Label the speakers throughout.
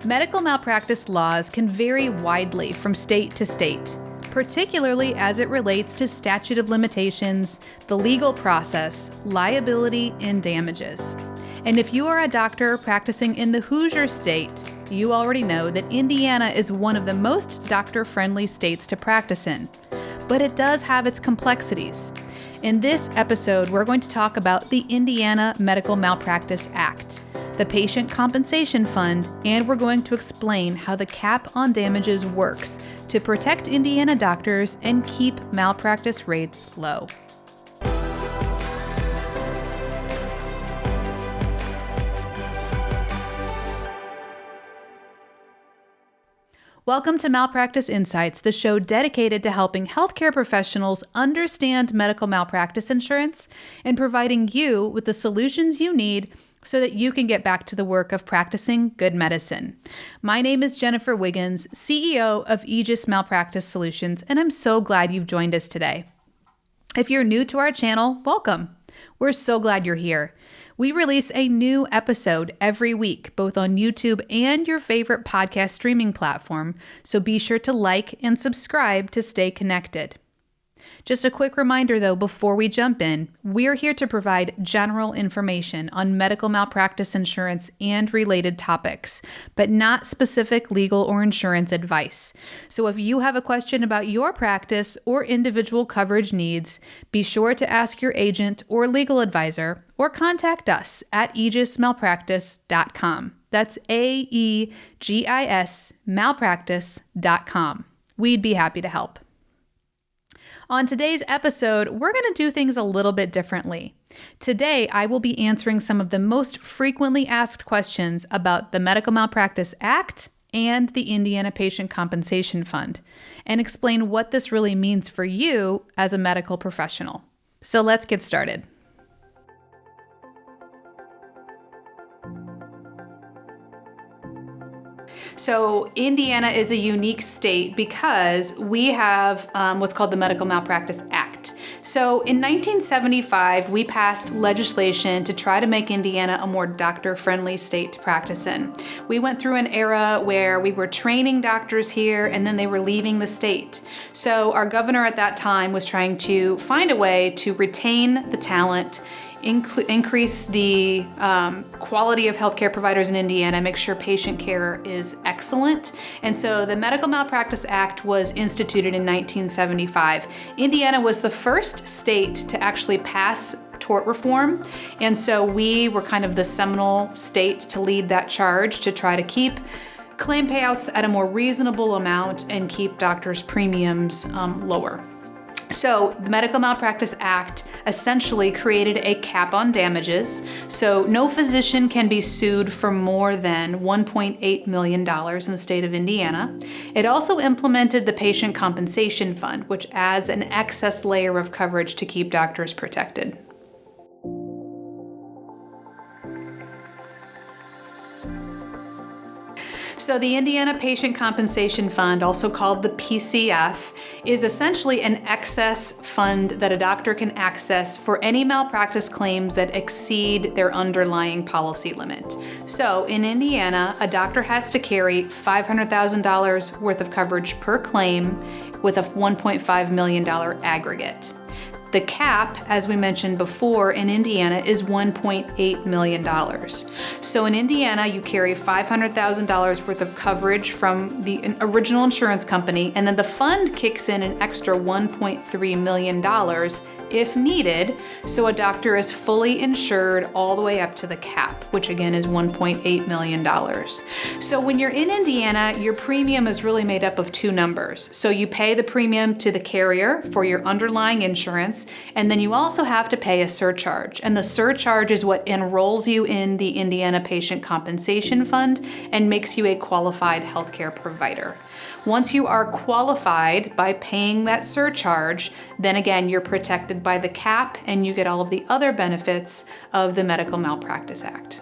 Speaker 1: Medical malpractice laws can vary widely from state to state, particularly as it relates to statute of limitations, the legal process, liability, and damages. And if you are a doctor practicing in the Hoosier state, you already know that Indiana is one of the most doctor-friendly states to practice in. But it does have its complexities. In this episode, we're going to talk about the Indiana Medical Malpractice Act, the Patient Compensation Fund, and we're going to explain how the cap on damages works to protect Indiana doctors and keep malpractice rates low. Welcome to Malpractice Insights, the show dedicated to helping healthcare professionals understand medical malpractice insurance and providing you with the solutions you need so that you can get back to the work of practicing good medicine. My name is Jennifer Wiggins, CEO of Aegis Malpractice Solutions, and I'm so glad you've joined us today. If you're new to our channel, welcome. We're so glad you're here. We release a new episode every week, both on YouTube and your favorite podcast streaming platform, so be sure to like and subscribe to stay connected. Just a quick reminder though, before we jump in, we're here to provide general information on medical malpractice insurance and related topics, but not specific legal or insurance advice. So if you have a question about your practice or individual coverage needs, be sure to ask your agent or legal advisor or contact us at aegismalpractice.com. That's AEGIS malpractice.com. We'd be happy to help. On today's episode, we're going to do things a little bit differently. Today, I will be answering some of the most frequently asked questions about the Medical Malpractice Act and the Indiana Patient Compensation Fund, and explain what this really means for you as a medical professional. So let's get started. So Indiana is a unique state because we have what's called the Medical Malpractice Act. So in 1975, we passed legislation to try to make Indiana a more doctor-friendly state to practice in. We went through an era where we were training doctors here and then they were leaving the state. So our governor at that time was trying to find a way to retain the talent, increase the quality of healthcare providers in Indiana, make sure patient care is excellent. And so the Medical Malpractice Act was instituted in 1975. Indiana was the first state to actually pass tort reform. And so we were kind of the seminal state to lead that charge to try to keep claim payouts at a more reasonable amount and keep doctors' premiums lower. So the Medical Malpractice Act essentially created a cap on damages. So no physician can be sued for more than $1.8 million in the state of Indiana. It also implemented the Patient Compensation Fund, which adds an excess layer of coverage to keep doctors protected. So the Indiana Patient Compensation Fund, also called the PCF, is essentially an excess fund that a doctor can access for any malpractice claims that exceed their underlying policy limit. So in Indiana, a doctor has to carry $500,000 worth of coverage per claim with a $1.5 million aggregate. The cap, as we mentioned before, in Indiana is $1.8 million. So in Indiana, you carry $500,000 worth of coverage from the original insurance company, and then the fund kicks in an extra $1.3 million if needed, so a doctor is fully insured all the way up to the cap, which again is $1.8 million. So when you're in Indiana, your premium is really made up of two numbers. So you pay the premium to the carrier for your underlying insurance, and then you also have to pay a surcharge. And the surcharge is what enrolls you in the Indiana Patient Compensation Fund and makes you a qualified healthcare provider. Once you are qualified by paying that surcharge, then again, you're protected by the cap and you get all of the other benefits of the Medical Malpractice Act.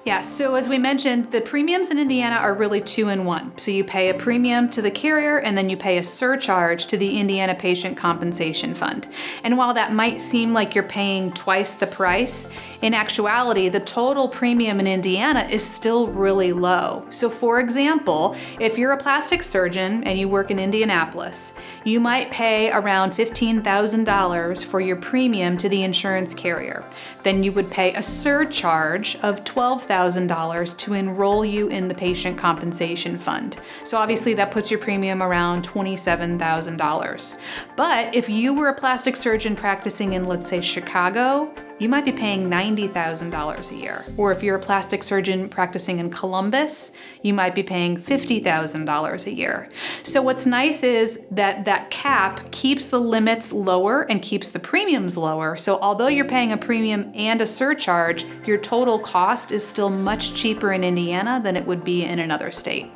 Speaker 1: Yeah, so as we mentioned, the premiums in Indiana are really 2 in 1. So you pay a premium to the carrier and then you pay a surcharge to the Indiana Patient Compensation Fund. And while that might seem like you're paying twice the price, in actuality, the total premium in Indiana is still really low. So for example, if you're a plastic surgeon and you work in Indianapolis, you might pay around $15,000 for your premium to the insurance carrier. Then you would pay a surcharge of $12,000 to enroll you in the patient compensation fund. So obviously that puts your premium around $27,000. But if you were a plastic surgeon practicing in, let's say, Chicago, you might be paying $90,000 a year. Or if you're a plastic surgeon practicing in Columbus, you might be paying $50,000 a year. So what's nice is that that cap keeps the limits lower and keeps the premiums lower. So although you're paying a premium and a surcharge, your total cost is still much cheaper in Indiana than it would be in another state.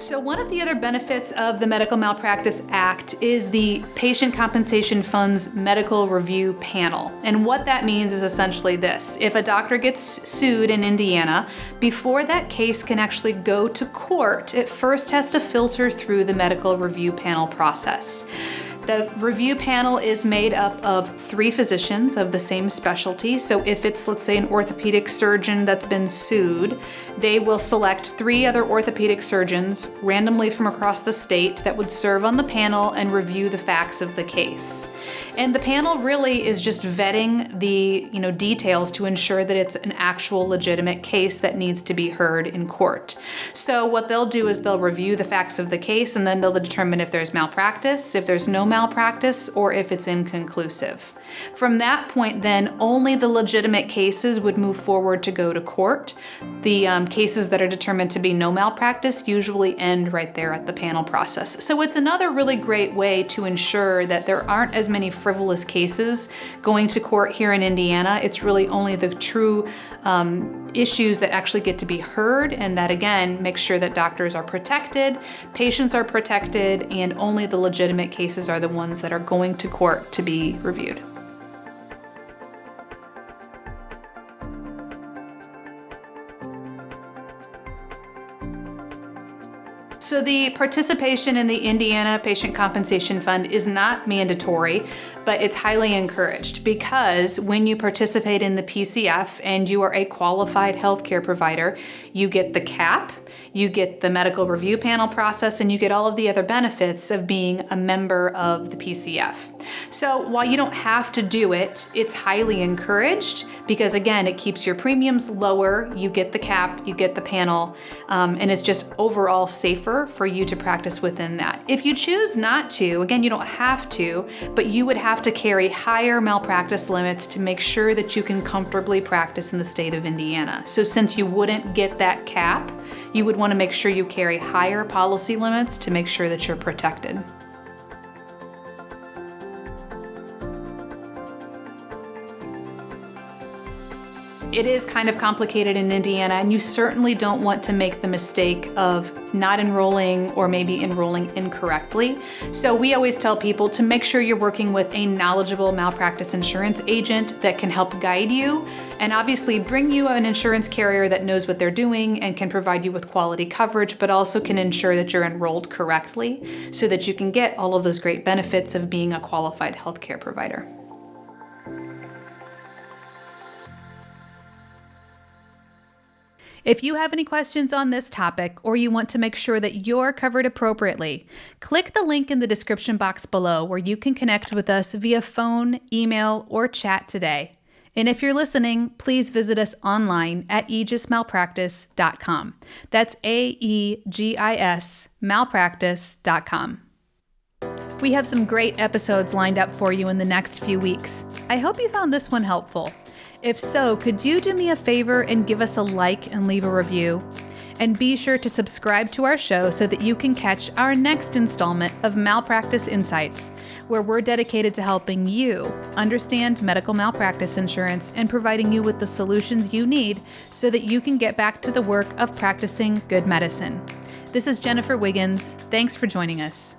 Speaker 1: So one of the other benefits of the Medical Malpractice Act is the Patient Compensation Fund's medical review panel. And what that means is essentially this. If a doctor gets sued in Indiana, before that case can actually go to court, it first has to filter through the medical review panel process. The review panel is made up of 3 physicians of the same specialty. So if it's, let's say, an orthopedic surgeon that's been sued, they will select 3 other orthopedic surgeons randomly from across the state that would serve on the panel and review the facts of the case. And the panel really is just vetting the details to ensure that it's an actual legitimate case that needs to be heard in court. So what they'll do is they'll review the facts of the case and then they'll determine if there's malpractice, if there's no malpractice, or if it's inconclusive. From that point then, only the legitimate cases would move forward to go to court. The cases that are determined to be no malpractice usually end right there at the panel process. So it's another really great way to ensure that there aren't as many frivolous cases going to court here in Indiana. It's really only the true issues that actually get to be heard, and that again makes sure that doctors are protected, patients are protected, and only the legitimate cases are the ones that are going to court to be reviewed. So the participation in the Indiana Patient Compensation Fund is not mandatory, but it's highly encouraged because when you participate in the PCF and you are a qualified healthcare provider, you get the cap, you get the medical review panel process, and you get all of the other benefits of being a member of the PCF. So while you don't have to do it, it's highly encouraged because again, it keeps your premiums lower, you get the cap, you get the panel, and it's just overall safer for you to practice within that. If you choose not to, again, you don't have to, but you would have to carry higher malpractice limits to make sure that you can comfortably practice in the state of Indiana. So since you wouldn't get that cap, you would want to make sure you carry higher policy limits to make sure that you're protected. It is kind of complicated in Indiana, and you certainly don't want to make the mistake of not enrolling or maybe enrolling incorrectly. So we always tell people to make sure you're working with a knowledgeable malpractice insurance agent that can help guide you and obviously bring you an insurance carrier that knows what they're doing and can provide you with quality coverage, but also can ensure that you're enrolled correctly so that you can get all of those great benefits of being a qualified healthcare provider. If you have any questions on this topic or you want to make sure that you're covered appropriately, click the link in the description box below where you can connect with us via phone, email, or chat today. And if you're listening, please visit us online at aegismalpractice.com. That's AEGIS malpractice.com. We have some great episodes lined up for you in the next few weeks. I hope you found this one helpful. If so, could you do me a favor and give us a like and leave a review? And be sure to subscribe to our show so that you can catch our next installment of Malpractice Insights, where we're dedicated to helping you understand medical malpractice insurance and providing you with the solutions you need so that you can get back to the work of practicing good medicine. This is Jennifer Wiggins. Thanks for joining us.